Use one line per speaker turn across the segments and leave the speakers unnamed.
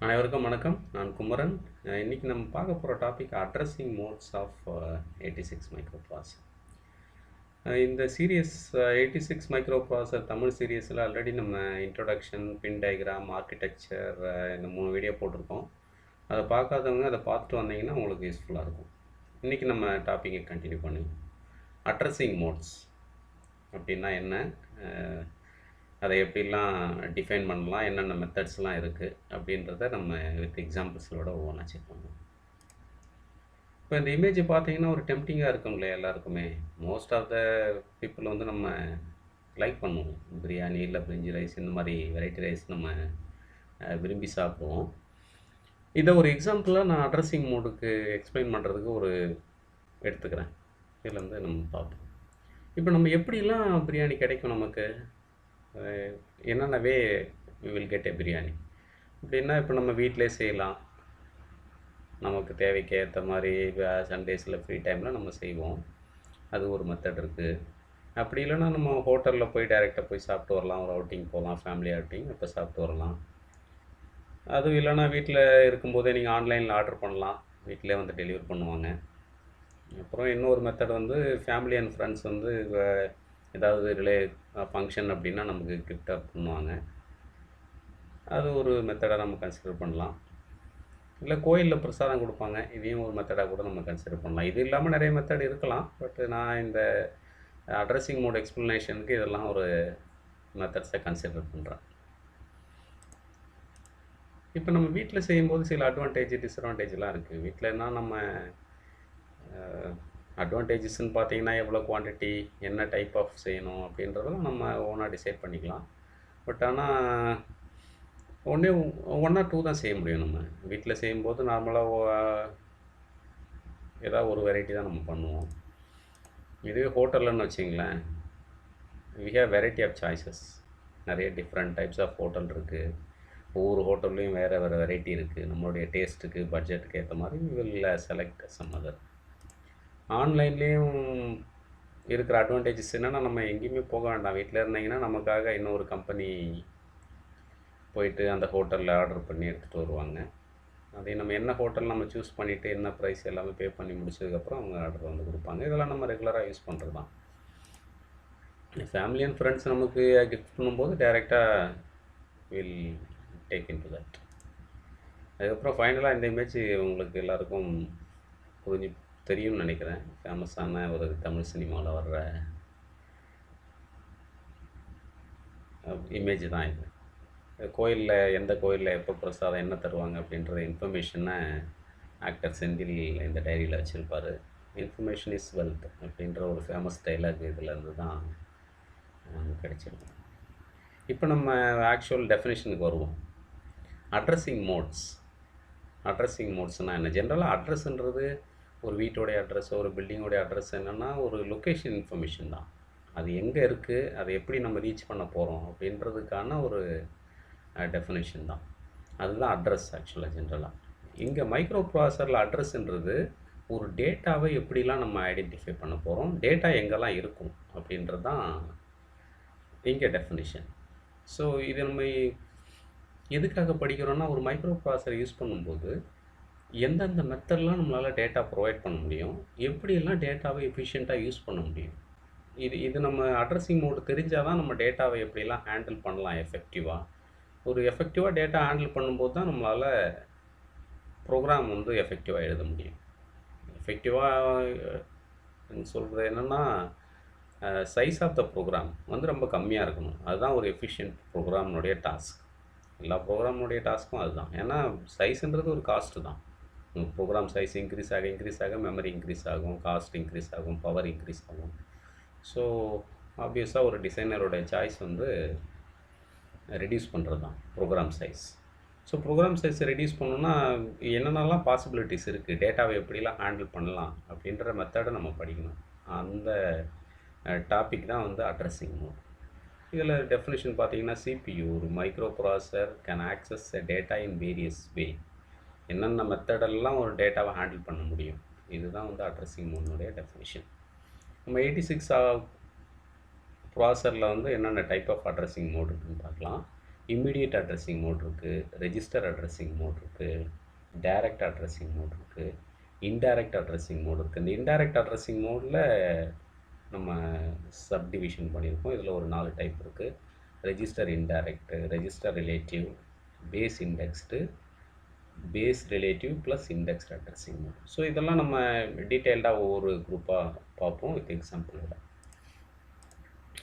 அனைவருக்கும் வணக்கம். நான் குமரன். இன்னைக்கு நம்ம பார்க்க போற topic addressing modes of 86 microprocessor. இந்த சீரியஸ் 86 மைக்ரோ ப்ராசஸர் தமிழ் சீரியஸில் ஆல்ரெடி நம்ம இன்ட்ரோடக்ஷன், பின் டயக்ராம், ஆர்கிடெக்சர் இந்த 3 வீடியோ போட்டிருக்கோம். அதை பார்க்காதவங்க அதை பார்த்துட்டு வந்தீங்கன்னா உங்களுக்கு யூஸ்ஃபுல்லாக இருக்கும். இன்றைக்கி நம்ம டாப்பிக்கை கண்டினியூ பண்ணி அட்ரஸிங் மோட்ஸ் அப்படின்னா என்ன, அதை எப்படிலாம் டிஃபைன் பண்ணலாம், என்னென்ன மெத்தட்ஸ்லாம் இருக்குது அப்படின்றத நம்ம வித் எக்ஸாம்பிள்ஸோட ஒவ்வொன்றா செக் பண்ணுவோம். இப்போ இந்த இமேஜ் பார்த்தீங்கன்னா ஒரு டெம்ப்டிங்காக இருக்குங்களே எல்லாருக்குமே. மோஸ்ட் ஆஃப் த பீப்புள் வந்து நம்ம லைக் பண்ணுவோம். பிரியாணி இல்லை பிரிஞ்சி ரைஸ் இந்த மாதிரி வெரைட்டி ரைஸ் நம்ம விரும்பி சாப்பிடுவோம். இதை ஒரு எக்ஸாம்பிளாக நான் அட்ரஸிங் மோடுக்கு எக்ஸ்பிளைன் பண்ணுறதுக்கு ஒரு எடுத்துக்கிறேன். இதில் வந்து நம்ம பார்ப்போம். இப்போ நம்ம எப்படிலாம் பிரியாணி கிடைக்கும் நமக்கு, என்னென்ன way we will get a biryani அப்படின்னா, இப்போ நம்ம வீட்டிலே செய்யலாம். நமக்கு தேவைக்கு ஏற்ற மாதிரி சண்டேஸில் ஃப்ரீ டைமில் நம்ம செய்வோம். அது ஒரு மெத்தட் இருக்குது. அப்படி இல்லைன்னா நம்ம ஹோட்டலில் போய் டைரெக்டாக போய் சாப்பிட்டு வரலாம். ஒரு அவுட்டிங் போகலாம், ஃபேமிலி அவுட்டிங், அப்போ சாப்பிட்டு வரலாம். அதுவும் இல்லைன்னா வீட்டில் இருக்கும்போதே நீங்கள் ஆன்லைனில் ஆர்டர் பண்ணலாம், வீட்டிலே வந்து டெலிவரி பண்ணுவாங்க. அப்புறம் இன்னொரு மெத்தட் வந்து ஃபேமிலி அண்ட் ஃப்ரெண்ட்ஸ் வந்து ஏதாவது ஃபங்க்ஷன் அப்படின்னா நமக்கு கிஃப்டாக பண்ணுவாங்க. அது ஒரு மெத்தடாக நம்ம கன்சிடர் பண்ணலாம். இல்லை கோயிலில் பிரசாதம் கொடுப்பாங்க, இதையும் ஒரு மெத்தடாக கூட நம்ம கன்சிடர் பண்ணலாம். இது இல்லாமல் நிறைய மெத்தட் இருக்கலாம். பட் நான் இந்த அட்ரஸிங் மோட் எக்ஸ்ப்ளனேஷனுக்கு இதெல்லாம் ஒரு மெத்தட்ஸை கன்சிடர் பண்ணுறேன். இப்போ நம்ம வீட்டில் செய்யும்போது சில அட்வான்டேஜ், டிஸ்அட்வான்டேஜ்லாம் இருக்குது. வீட்டிலனா நம்ம அட்வான்டேஜஸ்ன்னு பார்த்தீங்கன்னா எவ்வளோ குவான்டிட்டி, என்ன டைப் ஆஃப் செய்யணும் அப்படின்றதெல்லாம் நம்ம ஓனாக டிசைட் பண்ணிக்கலாம். பட் ஆனால் ஒன் ஆர் டூ தான் செய்ய முடியும். நம்ம வீட்டில் செய்யும்போது நார்மலாக ஏதாவது ஒரு வெரைட்டி தான் நம்ம பண்ணுவோம். இதுவே ஹோட்டல்லன்னு வச்சிங்களேன், we have variety of choices. நிறைய டிஃப்ரெண்ட் டைப்ஸ் ஆஃப் ஹோட்டல் இருக்குது. ஒவ்வொரு ஹோட்டல்லையும் வேறு வேறு வெரைட்டி இருக்குது. நம்மளுடைய டேஸ்ட்டுக்கு, பட்ஜெட்டுக்கு ஏற்ற மாதிரி வில் செலக்ட் சம் அதர். ஆன்லைன்லேயும் இருக்கிற அட்வான்டேஜஸ் என்னென்னா, நம்ம எங்கேயுமே போக வேண்டாம். வீட்டில் இருந்தீங்கன்னா நமக்காக இன்னொரு கம்பெனி போயிட்டு அந்த ஹோட்டலில் ஆர்டர் பண்ணி எடுத்துகிட்டு வருவாங்க. அதே நம்ம என்ன ஹோட்டல் நம்ம சூஸ் பண்ணிவிட்டு என்ன ப்ரைஸ் எல்லாமே பே பண்ணி முடிச்சதுக்கப்புறம் அவங்க ஆர்டர் வந்து கொடுப்பாங்க. இதெல்லாம் நம்ம ரெகுலராக யூஸ் பண்ணுறது தான். ஃபேமிலி அண்ட் ஃப்ரெண்ட்ஸ் நமக்கு கிஃப்ட் பண்ணும்போது டைரெக்டாக will take in to that. அதுக்கப்புறம் ஃபைனலாக இந்த இமேஜ் உங்களுக்கு எல்லாருக்கும் புரிஞ்சு தெரியும்னு நினைக்கிறேன். ஃபேமஸான ஒரு தமிழ் சினிமாவில் வர்ற இமேஜ் தான் இது. கோயிலில் எந்த கோயிலில் எப்போ பிரசாதம் என்ன தருவாங்க அப்படின்ற இன்ஃபர்மேஷனை ஆக்டர் செந்தில் இந்த டைரியில் வச்சுருப்பார். இன்ஃபர்மேஷன் இஸ் வெல்த் அப்படின்ற ஒரு ஃபேமஸ் டைலாக் இதிலேருந்து தான் கிடைச்சிருக்கும். இப்போ நம்ம ஆக்சுவல் டெஃபினேஷனுக்கு வருவோம். அட்ரஸிங் மோட்ஸ்னால் என்ன? ஜென்ரலாக அட்ரஸ்ன்றது ஒரு வீட்டோடைய அட்ரஸ், ஒரு பில்டிங்கோடைய அட்ரஸ் என்னென்னா ஒரு லொக்கேஷன் இன்ஃபர்மேஷன் தான். அது எங்கே இருக்குது, அதை எப்படி நம்ம ரீச் பண்ண போகிறோம் அப்படின்றதுக்கான ஒரு டெஃபினேஷன் தான். அதுதான் அட்ரஸ் ஆக்சுவலாக ஜென்ரலாக. இங்கே மைக்ரோ ப்ராசஸரில் அட்ரஸ்ன்றது ஒரு டேட்டாவை எப்படிலாம் நம்ம ஐடென்டிஃபை பண்ண போகிறோம், டேட்டா எங்கெல்லாம் இருக்கும் அப்படின்றது தான் இங்கே டெஃபினேஷன். ஸோ இது நம்ம எதுக்காக படிக்கிறோன்னா, ஒரு மைக்ரோ ப்ராசஸர் யூஸ் பண்ணும்போது எந்தெந்த மெத்தட்லாம் நம்மளால் டேட்டா ப்ரொவைட் பண்ண முடியும், எப்படியெல்லாம் டேட்டாவை எஃபிஷியண்ட்டாக யூஸ் பண்ண முடியும். இது நம்ம அட்ரஸிங் மோடு தெரிஞ்சால் தான் நம்ம டேட்டாவை எப்படிலாம் ஹேண்டில் பண்ணலாம் எஃபெக்டிவாக. ஒரு எஃபெக்டிவாக டேட்டா ஹேண்டில் பண்ணும்போது தான் நம்மளால் ப்ரோக்ராம் வந்து எஃபெக்டிவாக எழுத முடியும். எஃபெக்டிவாக சொல்கிறது என்னென்னா, சைஸ் ஆஃப் த ப்ரோக்ராம் வந்து ரொம்ப கம்மியாக இருக்கணும். அதுதான் ஒரு எஃபிஷியன்ட் ப்ரோக்ராம்னுடைய டாஸ்க். எல்லா ப்ரோக்ராமுடைய டாஸ்க்கும் அதுதான். ஏன்னா சைஸுன்றது ஒரு காஸ்ட்டு தான். ப்ரோக்ராம் சைஸ் இன்க்ரீஸ் ஆக மெமரி இன்க்ரீஸ் ஆகும், காஸ்ட் இன்க்ரீஸ் ஆகும், பவர் இன்க்ரீஸ் ஆகும். ஸோ ஆப்வியஸாக ஒரு டிசைனரோட சாய்ஸ் வந்து ரெடியூஸ் பண்ணுறது தான் ப்ரோக்ராம் சைஸ். ஸோ ப்ரோக்ராம் சைஸை ரெடியூஸ் பண்ணணுன்னா என்னென்னலாம் பாசிபிலிட்டிஸ் இருக்குது, டேட்டாவை எப்படிலாம் ஹேண்டில் பண்ணலாம் அப்படின்ற மெத்தடை நம்ம படிக்கணும். அந்த டாபிக் தான் வந்து அட்ரஸிங் மோட். இதில் டெஃபினேஷன் பார்த்தீங்கன்னா, சிபியு ஒரு microprocessor can access data in various way. என்னென்ன மெத்தடெல்லாம் ஒரு டேட்டாவை ஹேண்டில் பண்ண முடியும், இதுதான் வந்து அட்ரஸிங் மோடுனுடைய டெஃபினிஷன். நம்ம 86 ப்ராசஸரில் வந்து என்னென்ன டைப் ஆஃப் அட்ரஸிங் மோடு இருக்குன்னு பார்க்கலாம். இம்மிடியட் அட்ரஸிங் மோட் இருக்குது, ரெஜிஸ்டர் அட்ரஸிங் மோட் இருக்குது, டைரக்ட் அட்ரஸிங் மோட் இருக்குது, இன்டைரக்ட் அட்ரஸிங் மோட் இருக்குது. இந்த இன்டைரக்ட் அட்ரஸிங் மோடில் நம்ம சப்டிவிஷன் பண்ணியிருக்கோம். இதில் ஒரு 4 டைப் இருக்குது. Register indirect, register relative, base indexed, base relative plus indexed addressing mode. So இதெல்லாம் நம்ம டீட்டெயில்டாக ஒவ்வொரு குரூப்பாக பார்ப்போம் வித் எக்ஸாம்பிளோட.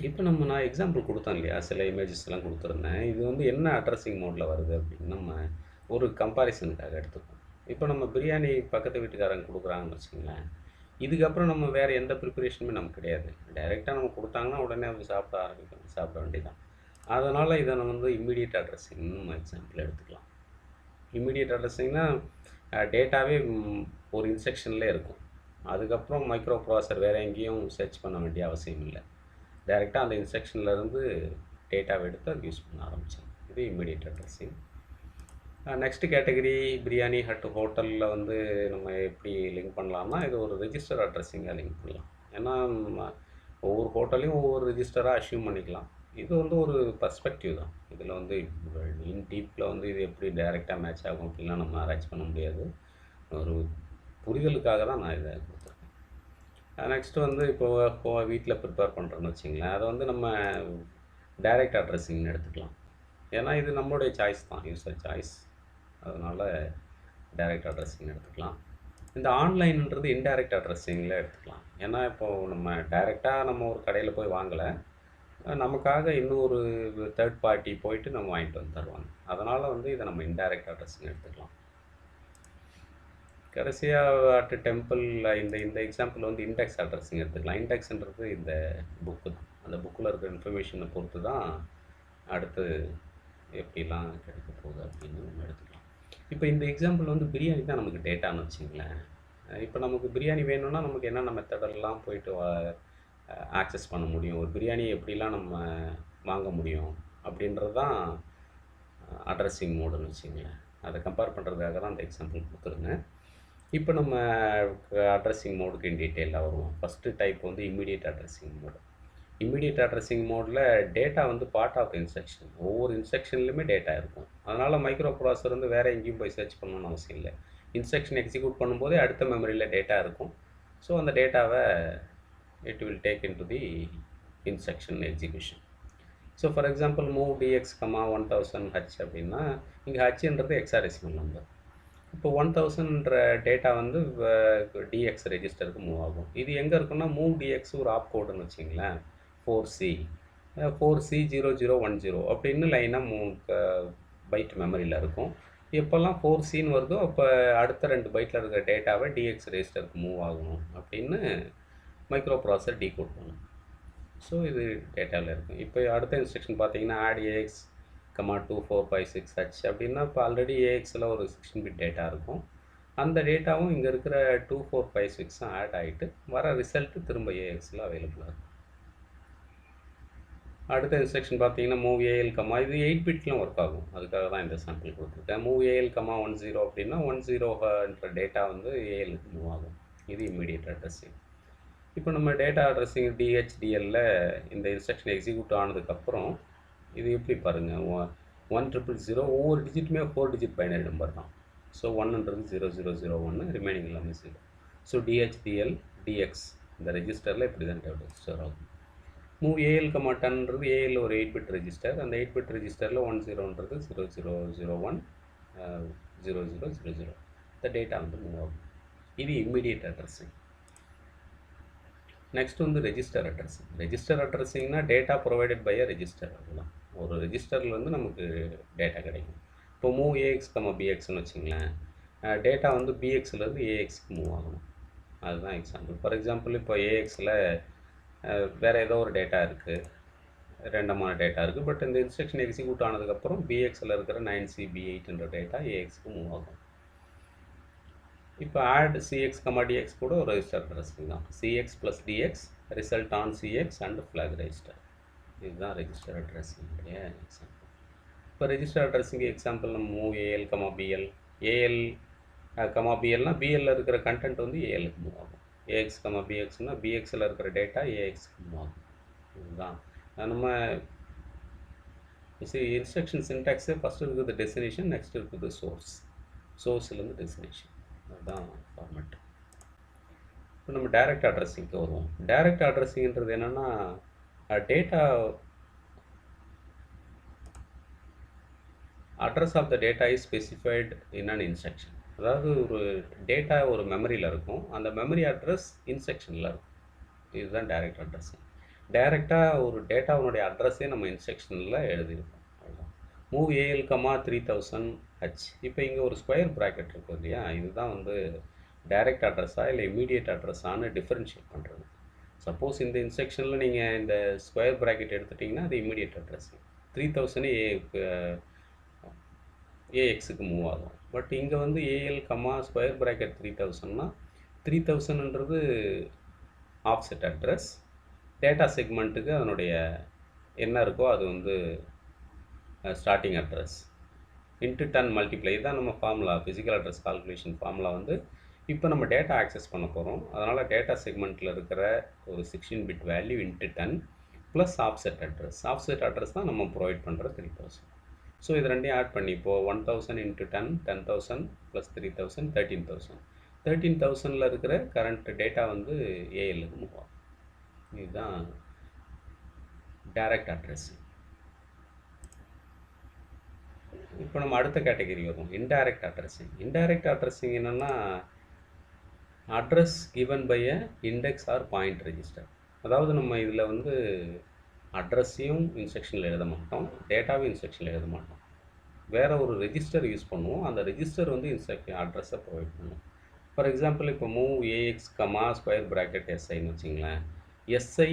இப்போ நான் எக்ஸாம்பிள் கொடுத்தேன் இல்லையா, சில இமேஜஸ்லாம் கொடுத்துருந்தேன். இது வந்து என்ன அட்ரஸிங் மோடில் வருது அப்படின்னு நம்ம ஒரு கம்பேரிசனுக்காக எடுத்துப்போம். இப்போ நம்ம பிரியாணி பக்கத்து வீட்டுக்காரங்க கொடுக்குறாங்கன்னு வச்சுங்களேன், இதுக்கப்புறம் நம்ம வேறு எந்த ப்ரிப்பரேஷனுமே நமக்கு கிடையாது. டைரெக்டாக நம்ம கொடுத்தாங்கன்னா உடனே அவங்க சாப்பிட வேண்டியதான். அதனால் இதை நம்ம வந்து இம்மிடியட் அட்ரஸிங்னு நம்ம எக்ஸாம்பிள் எடுத்துக்கலாம். இம்மிடியட் அட்ரஸிங்னா டேட்டாவே ஒரு இன்ஸ்ட்ரக்ஷன்லேயே இருக்கும். அதுக்கப்புறம் மைக்ரோ ப்ராசஸர் வேறு எங்கேயும் சர்ச் பண்ண வேண்டிய அவசியம் இல்லை. டைரெக்டாக அந்த இன்ஸ்ட்ரக்ஷன்லேருந்து டேட்டாவை எடுத்து அது யூஸ் பண்ண ஆரம்பித்தோம். இது immediate addressing. Next category Biryani Hut ஹோட்டலில் வந்து நம்ம எப்படி லிங்க் பண்ணலாம்னா, இது ஒரு ரெஜிஸ்டர் அட்ரஸிங்காக லிங்க் பண்ணலாம். ஏன்னா ஒவ்வொரு ஹோட்டலையும் ஒவ்வொரு ரெஜிஸ்டராக அஷ்யூம் பண்ணிக்கலாம். இது வந்து ஒரு பர்ஸ்பெக்டிவ் தான். இதில் வந்து இன் டீப்பில் வந்து இது எப்படி டைரெக்டாக மேட்ச் ஆகும் அப்படின்லாம் நம்ம ஆராய்ச்சி பண்ண முடியாது. ஒரு புரிதலுக்காக தான் நான் இதை கொடுத்துருக்கேன். நெக்ஸ்ட்டு வந்து இப்போ வீட்டில் ப்ரிப்பேர் பண்ணுறோன்னு வச்சிங்களேன், அதை வந்து நம்ம டைரெக்ட் அட்ரஸிங்னு எடுத்துக்கலாம். ஏன்னா இது நம்மளுடைய சாய்ஸ் தான், யூசர் சாய்ஸ். அதனால் டைரெக்ட் அட்ரஸிங் எடுத்துக்கலாம். இந்த ஆன்லைன்ன்றது இன்டைரக்ட் அட்ரஸிங்கில் எடுத்துக்கலாம். ஏன்னா இப்போது நம்ம டைரெக்டாக நம்ம ஒரு கடையில் போய் வாங்கலை, நமக்காக இன்னொரு தேர்ட் பார்ட்டி போயிட்டு நம்ம வாங்கிட்டு வந்து தருவாங்க. அதனால் வந்து இதை நம்ம இன்டைரக்ட் அட்ரஸிங் எடுத்துக்கலாம். கடைசியாக அட் டெம்பிள் இந்த எக்ஸாம்பிள் வந்து இண்டெக்ஸ் அட்ரஸிங் எடுத்துக்கலாம். இண்டெக்ஸ்ன்றது இந்த புக்கு தான். அந்த புக்கில் இருக்கிற இன்ஃபர்மேஷனை பொறுத்து தான் அடுத்து எப்படிலாம் கிடைக்க போகுது அப்படின்னு நம்ம எடுத்துக்கலாம். இப்போ இந்த எக்ஸாம்பிள் வந்து பிரியாணி தான் நமக்கு டேட்டான்னு வச்சுங்களேன். இப்போ நமக்கு பிரியாணி வேணும்னா நமக்கு என்னென்ன மெத்தடெல்லாம் போயிட்டு ஆக்சஸ் பண்ண முடியும், ஒரு பிரியாணியை எப்படிலாம் நம்ம வாங்க முடியும் அப்படின்றது தான் அட்ரஸிங் மோடுன்னு வச்சுங்களேன். அதை கம்பேர் பண்ணுறதுக்காக தான் அந்த எக்ஸாம்பிள் கொடுத்துருந்தேன். இப்போ நம்ம அட்ரஸிங் மோடுக்கு இன் டீட்டெயிலாக வருவோம். ஃபஸ்ட்டு டைப் வந்து immediate addressing mode. Immediate addressing மோடில் டேட்டா வந்து பார்ட் ஆஃப் இன்ஸ்ட்ரக்ஷன். ஒவ்வொரு இன்ஸ்ட்ரக்ஷன்லையுமே டேட்டா இருக்கும். அதனால் மைக்ரோ ப்ராசஸர் வந்து வேறு எங்கேயும் போய் சர்ச் பண்ணணும்னு அவசியம் இல்லை. இன்ஸ்ட்ரக்ஷன் எக்ஸிக்யூட் பண்ணும்போதே அடுத்த மெமரியில் டேட்டா இருக்கும். ஸோ அந்த டேட்டாவை it will take in to the instruction execution. So for example move dx 1000 H அப்படின்னா, இங்கே ஹச்ன்றது ஹெக்ஸாடெசிமல் நம்பர். இப்போ 1000ன்ற டேட்டா வந்து டிஎக்ஸ் ரெஜிஸ்டருக்கு மூவ் ஆகும். இது எங்கே இருக்குன்னா, மூவ் டிஎக்ஸ் ஒரு ஆப் கோடுன்னு வச்சிங்களேன், 4C 4C0010 அப்படின்னு லைனாக பைட் மெமரியில் இருக்கும். எப்போல்லாம் 4Cன்னு வருதோ அப்போ அடுத்த 2 பைட்டில் இருக்கிற டேட்டாவை டிஎக்ஸ் ரெஜிஸ்டருக்கு மூவ் ஆகணும் அப்படின்னு மைக்ரோ ப்ராசஸர் டீகோட் பண்ணும். ஸோ இது டேட்டாவில் இருக்கும். இப்போ அடுத்த இன்ஸ்ட்ரக்ஷன் பார்த்தீங்கன்னா, ஆட் ஏஎக்ஸ் 2456H அப்படின்னா, இப்போ ஆல்ரெடி ஏஎக்ஸில் ஒரு 16 பிட் டேட்டா இருக்கும். அந்த டேட்டாவும் இங்கே இருக்கிற 2456 ஆட் ஆகிட்டு வர ரிசல்ட்டு திரும்ப ஏஎக்ஸில் அவைலபிளாக இருக்கும். அடுத்த இன்ஸ்ட்ரக்ஷன் பார்த்தீங்கன்னா, மூவ் ஏஎல் இது 8 பிட்லாம் ஒர்க் ஆகும். அதுக்காக தான் இந்த சாம்பிள் கொடுத்துருக்கேன். மூவ் ஏஎல் 10 அப்படின்னா 10ன்ற டேட்டா வந்து ஏஎலுக்கு மூவ் ஆகும். இது இம்மிடியட் அட்ரஸிங். இப்போ நம்ம டேட்டா அட்ரஸிங் டிஹெச்டிஎல்ல இந்த இன்ஸ்ட்ரக்ஷன் எக்ஸிக்யூட் ஆனதுக்கப்புறம் இது எப்படி பாருங்கள், 1000 ஒவ்வொரு டிஜிட்டுமே 4 டிஜிட் பைனரி நம்பர் தான். ஸோ 1ன்றது 0001, ரிமைனிங் எல்லாமே 0. ஸோ டிஹெச்டிஎல் டிஎக்ஸ் இந்த ரெஜிஸ்டரில் இப்படி தான் ரெஜிஸ்டர் ஆகும். மூவ் ஏஎல் 10ன்றது ஏஎல் ஒரு 8 பிட் ரெஜிஸ்டர். அந்த 8 பிட் ரெஜிஸ்டரில் 10ன்றது 0001 0000 இந்த டேட்டா வந்து மூவ் ஆகும். இது இம்மிடியட் அட்ரஸிங். நெக்ஸ்ட் வந்து ரெஜிஸ்டர் அட்ரஸிங். ரெஜிஸ்டர் அட்ரஸிங்னா டேட்டா ப்ரொவைடட் பை ரெஜிஸ்டர். அதுதான் ஒரு ரெஜிஸ்டரில் வந்து நமக்கு டேட்டா கிடைக்கும். இப்போ மூவ் ஏஎக்ஸ் பிஎக்ஸ்னு வச்சுங்களேன், டேட்டா வந்து பிஎக்ஸ்லேருந்து ஏஎக்ஸ்க்கு மூவ் ஆகணும். அதுதான் எக்ஸாம்பிள். ஃபார் எக்ஸாம்பிள் இப்போ ஏஎக்ஸில் வேறு ஏதோ ஒரு டேட்டா இருக்குது, ரெண்டமான டேட்டா இருக்குது. பட் இந்த இன்ஸ்ட்ரக்ஷன் எக்ஸிக்யூட் ஆனதுக்கப்புறம் பிஎக்ஸில் இருக்கிற 9CB8ன்ற டேட்டா ஏஎக்ஸ்க்கு மூவ் ஆகும். இப்போ ஆட் சிஎக்ஸ் டிஎக்ஸ் கூட ஒரு ரெஜிஸ்டர் அட்ரஸிங் தான். CX plus DX result on CX and flag register. இதுதான் ரெஜிஸ்டர் அட்ரஸிங்குடைய எக்ஸாம்பிள். இப்போ ரெஜிஸ்டர் அட்ரஸிங் எக்ஸாம்பிள் நம்ம மூவ் ஏஎல் பிஎல். ஏஎல் பிஎல்னா பிஎல்ல இருக்கிற கண்டென்ட் வந்து ஏஎலுக்கு மூவ் ஆகும். ஏஎக்ஸ் பிஎக்ஸ்னா பிஎக்ஸில் இருக்கிற டேட்டா ஏஎக்ஸ்க்கு மூவ் ஆகும். இதுதான் நம்ம இன்ஸ்ட்ரக்ஷன் சின்டாக்ஸு ஃபஸ்ட்டு இருக்குது டெஸ்டினேஷன், நெக்ஸ்ட் இருக்குது சோர்ஸ், சோர்ஸ்லேருந்து டெஸ்டினேஷன், அதுதான் ஃபார்மேட். இப்போ நம்ம டைரக்ட் அட்ரஸிங்க்கு வருவோம். டைரக்ட் அட்ரஸிங்கிறது என்னென்னா data address of the data is specified in an instruction. அதாவது ஒரு டேட்டா ஒரு மெமரியில் இருக்கும், அந்த மெமரி அட்ரஸ் இன்ஸ்ட்ரக்ஷனில் இருக்கும். இதுதான் டைரக்ட் அட்ரஸிங். டைரெக்டாக ஒரு டேட்டாவுடைய அட்ரஸே நம்ம இன்ஸ்ட்ரக்ஷனில் எழுதியிருக்கோம். அதுதான் மூவ் ஏஎல் கமா 3000 ஹச். இப்போ இங்கே ஒரு ஸ்கொயர் ப்ராக்கெட் இருக்கும் இல்லையா, இதுதான் வந்து டைரக்ட் அட்ரஸாக இல்லை இமீடியட் அட்ரஸானு டிஃப்ரென்ஷியேட் பண்ணுறது. சப்போஸ் இந்த இன்ஸ்ட்ரக்ஷனில் நீங்கள் இந்த ஸ்கொயர் ப்ராக்கெட் எடுத்துட்டிங்கன்னா அது இமீடியட் அட்ரஸ். 3000 ஏஎக்ஸுக்கு மூவ் ஆகும். பட் இங்கே வந்து ஏஎல் கமா ஸ்கொயர் ப்ராக்கெட் 3000னா 3000ன்றது ஆஃப்செட் அட்ரஸ். டேட்டா செக்மெண்ட்டுக்கு அதனுடைய என்ன இருக்கோ அது வந்து ஸ்டார்டிங் அட்ரஸ் இன்ட்டு 10 மல்டிப்ளை. தான் நம்ம formula, physical address calculation formula வந்து இப்போ நம்ம டேட்டா ஆக்சஸ் பண்ண போகிறோம். அதனால் டேட்டா செக்மெண்ட்டில் இருக்கிற ஒரு 16 bit value into 10 plus offset address. Offset address தான் நம்ம ப்ரொவைட் பண்ணுற 3000. ஸோ இது ரெண்டையும் ஆட் பண்ணி இப்போது 1000 இன்ட்டு 10, 10,000 ப்ளஸ் 3000, 13,000. 13,000ல் இருக்கிற கரண்ட் டேட்டா வந்து ஏஎல்லுக்கு மூவ் ஆகும். இதுதான் டைரக்ட் அட்ரஸிங். இப்போ நம்ம அடுத்த கேட்டகரி வரும், இன்டைரக்ட் அட்ரஸிங். இன்டைரக்ட் அட்ரஸிங் என்னென்னா address given by a index or point register. அதாவது நம்ம இதில் வந்து அட்ரஸையும் இன்ஸ்ட்ரக்ஷனில் எழுத மாட்டோம், டேட்டாவும் இன்ஸ்ட்ரக்ஷனில் எழுத மாட்டோம். வேறு ஒரு ரெஜிஸ்டர் யூஸ் பண்ணுவோம், அந்த ரெஜிஸ்டர் வந்து அட்ரஸை ப்ரொவைட் பண்ணுவோம். ஃபார் எக்ஸாம்பிள் இப்போ move AX comma square bracket எஸ்ஐன்னு வச்சிங்களேன். எஸ்ஐ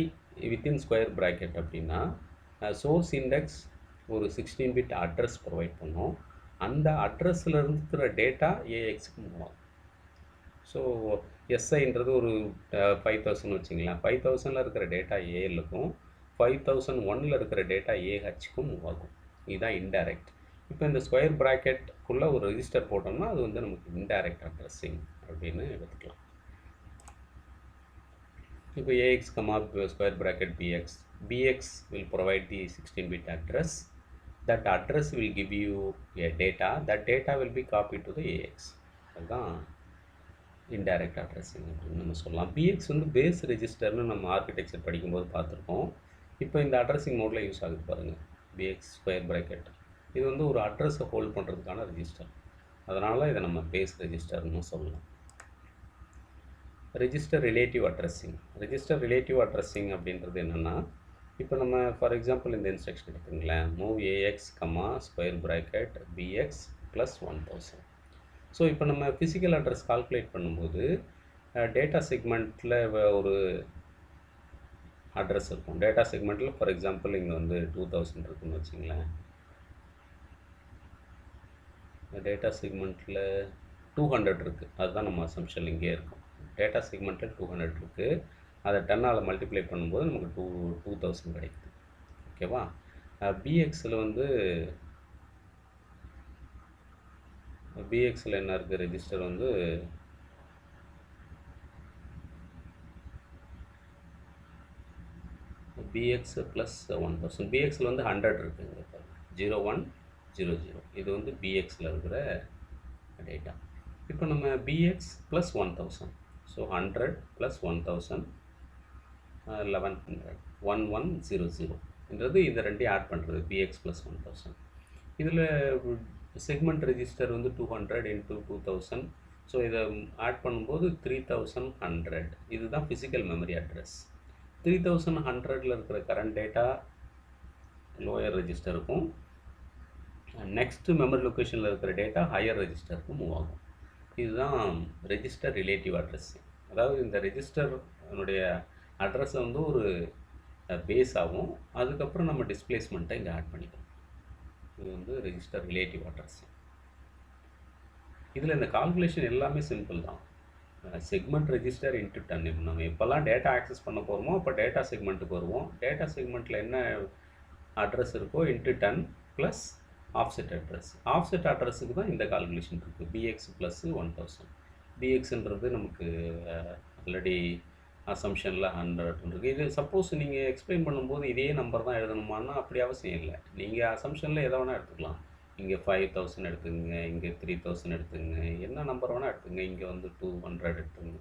வித்தின் ஸ்கொயர் ப்ராக்கெட் அப்படின்னா சோர்ஸ் இண்டெக்ஸ் ஒரு 16 பிட் அட்ரஸ் ப்ரொவைட் பண்ணோம். அந்த அட்ரஸில் இருக்கிற டேட்டா ஏஎக்ஸுக்கு மூவ் ஆகும். ஸோ எஸ்ஐன்றது ஒரு 5000 வச்சிங்களேன். 5000ல் இருக்கிற டேட்டா ஏஎல்லுக்கும் 5001ல் இருக்கிற டேட்டா ஏஹெச்சுக்கும் மூவ் ஆகும். இதுதான் இன்டைரக்ட். இப்போ இந்த ஸ்கொயர் ப்ராக்கெட்டுக்குள்ளே ஒரு ரெஜிஸ்டர் போட்டோம்னா அது வந்து நமக்கு இன்டைரக்ட் அட்ரஸிங் அப்படின்னு எடுத்துக்கலாம். இப்போ AX comma square bracket BX. BX will provide the 16 bit address. That address will give you a data. that data will be copied to the AX. அதுதான் இன்டைரக்ட் அட்ரஸிங் அப்படின்னு நம்ம சொல்லலாம். பிஎக்ஸ் வந்து base ரெஜிஸ்டர்னு நம்ம architecture படிக்கும்போது பார்த்துருக்கோம். இப்போ இந்த அட்ரஸிங் மோடில் யூஸ் ஆகுது பாருங்கள், பிஎக்ஸ் ஸ்கொயர் ப்ராக்கெட். இது வந்து ஒரு அட்ரஸை ஹோல்ட் பண்ணுறதுக்கான ரெஜிஸ்டர், அதனால் இதை நம்ம பேஸ் ரெஜிஸ்டர்னு சொல்லலாம். Register relative addressing. Register relative addressing அப்படின்றது என்னென்னா, இப்போ நம்ம ஃபார் எக்ஸாம்பிள் இந்த இன்ஸ்ட்ரக்ஷன் எடுத்துங்களேன், move AX comma square bracket BX plus 1000. So இப்போ நம்ம ஃபிசிக்கல் அட்ரஸ் கால்குலேட் பண்ணும்போது டேட்டா செக்மெண்ட்டில் ஒரு அட்ரஸ் இருக்கும். டேட்டா செக்மெண்ட்டில் ஃபார் எக்ஸாம்பிள் இங்கே வந்து 2000 இருக்குன்னு வச்சுங்களேன். டேட்டா செக்மெண்ட்டில் 200 இருக்குது, அதுதான் நம்ம அசம்ஷன் இங்கே இருக்கும். டேட்டா செக்மெண்ட்டில் 200 இருக்குது, அதை 10ஆல் மல்டிப்ளை பண்ணும்போது நமக்கு 2000 கிடைக்குது. ஓகேவா? பிஎக்ஸில் வந்து பிஎக்ஸில் என்ன இருக்குது, ரெஜிஸ்டர் வந்து பிஎக்ஸ் ப்ளஸ் 1000. பிஎக்ஸில் வந்து 100 இருக்குங்க. 0100 இது வந்து பிஎக்ஸில் இருக்கிற டேட்டா. இப்போ நம்ம பிஎக்ஸ் ப்ளஸ் 1000, ஸோ 100 ப்ளஸ் 1000 1100 1100ன்றது இந்த ரெண்டையும் ஆட் பண்ணுறது பிஎக்ஸ் ப்ளஸ் 1000. இதில் செக்மெண்ட் ரெஜிஸ்டர் வந்து 200 இன்ட்டு 2000, ஸோ இதை ஆட் பண்ணும்போது 3100. இதுதான் ஃபிசிக்கல் மெமரி அட்ரஸ். 3100ல் இருக்கிற கரண்ட் டேட்டா லோயர் ரெஜிஸ்டருக்கும், நெக்ஸ்ட்டு மெமரி லொக்கேஷனில் இருக்கிற டேட்டா ஹையர் ரெஜிஸ்டருக்கும் மூவ் ஆகும். இதுதான் ரெஜிஸ்டர் ரிலேட்டிவ் அட்ரஸ். அதாவது இந்த ரெஜிஸ்டருடைய அட்ரஸை வந்து ஒரு பேஸ் ஆகும், அதுக்கப்புறம் நம்ம டிஸ்பிளேஸ்மெண்ட்டை இங்கே ஆட் பண்ணிக்கலாம். இது வந்து ரெஜிஸ்டர் ரிலேட்டிவ் அட்ரஸ். இதில் இந்த கால்குலேஷன் எல்லாமே சிம்பிள் தான். Segment register into 10. நம்ம எப்போல்லாம் டேட்டா ஆக்சஸ் பண்ண போகிறோமோ அப்போ டேட்டா செக்மெண்ட்டுக்கு வருவோம். டேட்டா செக்மெண்ட்டில் என்ன அட்ரஸ் இருக்கோ into 10 plus offset address. Offset அட்ரஸுக்கு தான் இந்த கால்குலேஷன் இருக்குது. Px plus 1000. பிஎக்ஸ்ன்றது நமக்கு ஆல்ரெடி அசம்ஷனில் 100 இருக்குது. இது சப்போஸ் நீங்கள் எக்ஸ்பிளைன் பண்ணும்போது இதே நம்பர் தான் எழுதணுமான்னா அப்படி அவசியம் இல்லை. நீங்கள் அசம்ஷனில் எதை வேணால் எடுத்துக்கலாம். இங்கே 5000 எடுத்துக்கங்க, இங்கே 3000 எடுத்துக்கங்க, என்ன நம்பர் வேணால் எடுத்துங்க. இங்கே வந்து 200 எடுத்துங்க,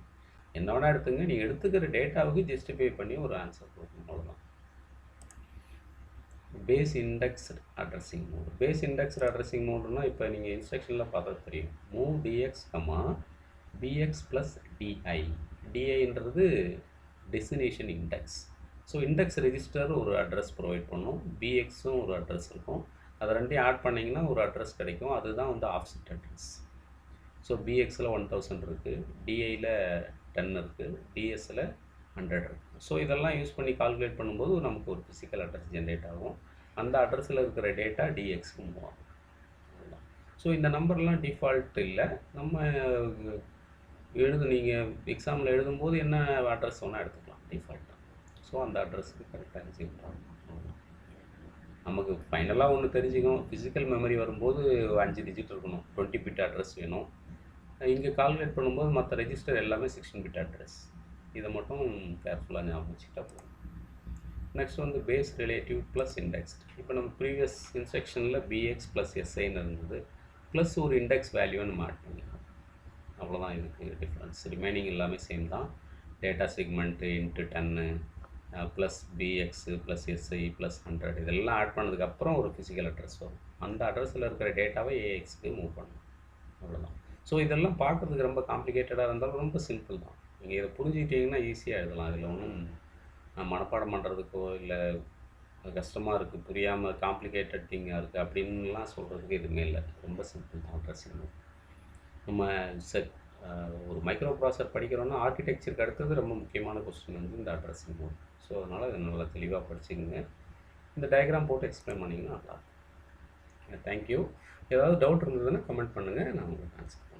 என்ன வேணால் எடுத்துங்க. நீங்கள் எடுத்துக்கிற டேட்டாவுக்கு ஜஸ்டிஃபை பண்ணி ஒரு ஆன்சர் கொடுக்கணும், அவ்வளோதான். Base indexed addressing mode. Base indexed addressing மோடுனா இப்போ நீங்கள் இன்ஸ்ட்ரக்ஷனில் பார்த்தா தெரியும். Move DX comma BX plus DI. டிஐன்றது destination index. So index register ஒரு அட்ரஸ் ப்ரொவைட் பண்ணும், பிஎக்ஸும் ஒரு அட்ரஸ் இருக்கும். அதை ரெண்டையும் ஆட் பண்ணிங்கன்னா ஒரு அட்ரஸ் கிடைக்கும். அதுதான் வந்து ஆஃப்செட் அட்ரஸ். ஸோ பிஎக்ஸில் 1000 இருக்குது, டிஐயில் 10 இருக்குது, டிஎஸில் 100 இருக்குது. ஸோ இதெல்லாம் யூஸ் பண்ணி கால்குலேட் பண்ணும்போது நமக்கு ஒரு ஃபிசிக்கல் அட்ரஸ் ஜென்ரேட் ஆகும். அந்த அட்ரஸில் இருக்கிற டேட்டா டிஎக்ஸ்க்கு மூவ் ஆகும். ஸோ இந்த நம்பர்லாம் டிஃபால்ட் இல்லை. நம்ம நீங்கள் எக்ஸாமில் எழுதும்போது என்ன அட்ரஸ் வேணால் எடுத்துக்கலாம் டிஃபால்ட்டாக. ஸோ அந்த அட்ரஸுக்கு கரெக்டாக எக்ஸிக்யூட் ஆகும். நமக்கு ஃபைனலாக ஒன்று தெரிஞ்சுக்கணும், ஃபிசிக்கல் மெமரி வரும்போது 5 டிஜிட் இருக்கணும், 20 பிட் அட்ரஸ் வேணும். இங்கே கால்குலேட் பண்ணும்போது மற்ற ரெஜிஸ்டர் எல்லாமே 16 பிட் அட்ரஸ். இதை மட்டும் கேர்ஃபுல்லாக ஞாபகம் வச்சுக்கிட்டா போதும். நெக்ஸ்ட் வந்து பேஸ் ரிலேட்டிவ் ப்ளஸ் இண்டெக்ஸ்ட். இப்போ நம்ம ப்ரீவியஸ் இன்ஸ்ட்ரக்ஷனில் பிஎக்ஸ் ப்ளஸ் எஸ்ஐன்னு இருந்தது, ப்ளஸ் ஒரு இண்டெக்ஸ் வேல்யூவை நம்ம ஆட் பண்ணிக்கலாம். அவ்வளோதான் இதுக்கு டிஃப்ரென்ஸ். ரிமைனிங் எல்லாமே சேம் தான். Data segment into 10 plus bx plus SI plus 100 இதெல்லாம் ஆட் பண்ணதுக்கப்புறம் ஒரு ஃபிசிக்கல் அட்ரஸ் வரும். அந்த அட்ரஸில் இருக்கிற டேட்டாவை ஏஎக்ஸ்க்கு மூவ் பண்ணணும், அவ்வளோதான். ஸோ இதெல்லாம் பார்க்குறதுக்கு ரொம்ப காம்ப்ளிகேட்டடாக இருந்தாலும் ரொம்ப சிம்பிள் தான். நீங்கள் இதை புரிஞ்சுக்கிட்டீங்கன்னா ஈஸியாக எழுதலாம். இதில் ஒன்றும் மனப்பாடம் பண்ணுறதுக்கோ இல்லை கஷ்டமாக இருக்குது, புரியாமல் காம்ப்ளிகேட்டட் திங்காக இருக்குது அப்படின்லாம் சொல்கிறதுக்கு எதுவுமே இல்லை. ரொம்ப சிம்பிள் தான் அட்ரஸிங். நம்ம ஒரு மைக்ரோ ப்ராசஸர் படிக்கிறோன்னா ஆர்கிடெக்சருக்கு அடுத்தது ரொம்ப முக்கியமான கொஸ்டின் வந்து இந்த அட்ரஸிங் மோட். ஸோ அதனால் இதை நல்லா தெளிவாக படிச்சுக்கோங்க. இந்த டயக்ராம் போட்டு எக்ஸ்பிளைன் பண்ணிங்கன்னா நல்லாயிருக்கும். தேங்க்யூ. ஏதாவது டவுட் இருந்ததுன்னா கமெண்ட் பண்ணுங்கள், நான் உங்களுக்கு ஆன்சர் பண்ணுறேன்.